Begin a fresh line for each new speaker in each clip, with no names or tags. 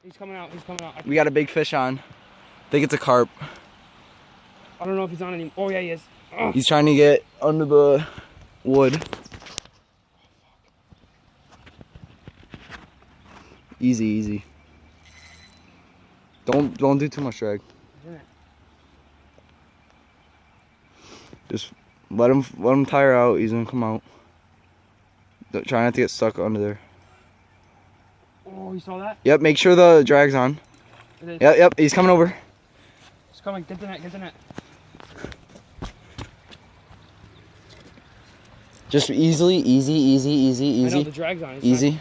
He's coming out. He's coming out.
We got a big fish on. I think it's a carp.
I don't know if he's on anymore. Oh yeah, he is. Ugh.
He's trying to get under the wood. Easy, easy. Don't do too much drag. Just let him tire out. He's gonna come out. Try not to get stuck under there.
Oh, you saw that?
Yep. Make sure the drag's on. Yep. He's coming over.
He's coming. Get the net. Get the net.
Just easy.
I know the drag's on.
Easy.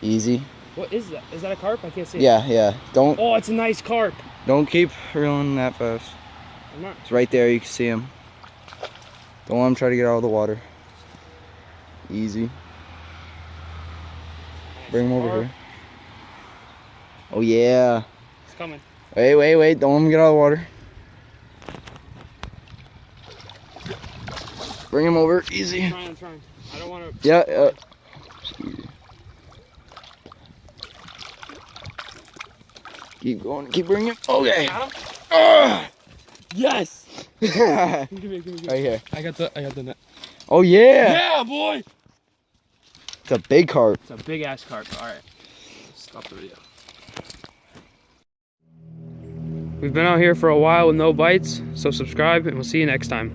Easy.
What is that? Is that a carp? I can't see it.
Yeah. Don't.
Oh, it's a nice carp.
Don't keep reeling that fast.
I'm not.
It's right there. You can see him. Don't let him try to get out of the water. Easy. Bring him over here. Oh yeah.
He's coming.
Wait. Don't let him get out of the water. Bring him over. Easy.
I'm trying. I don't want to.
Yeah. Easy. Keep going. Keep bringing him. Okay.
Yes. Give me.
Right here.
I got the net.
Oh yeah.
Yeah, boy.
It's a big carp.
It's a big ass carp. All right. Stop the video. We've been out here for a while with no bites, so subscribe and we'll see you next time.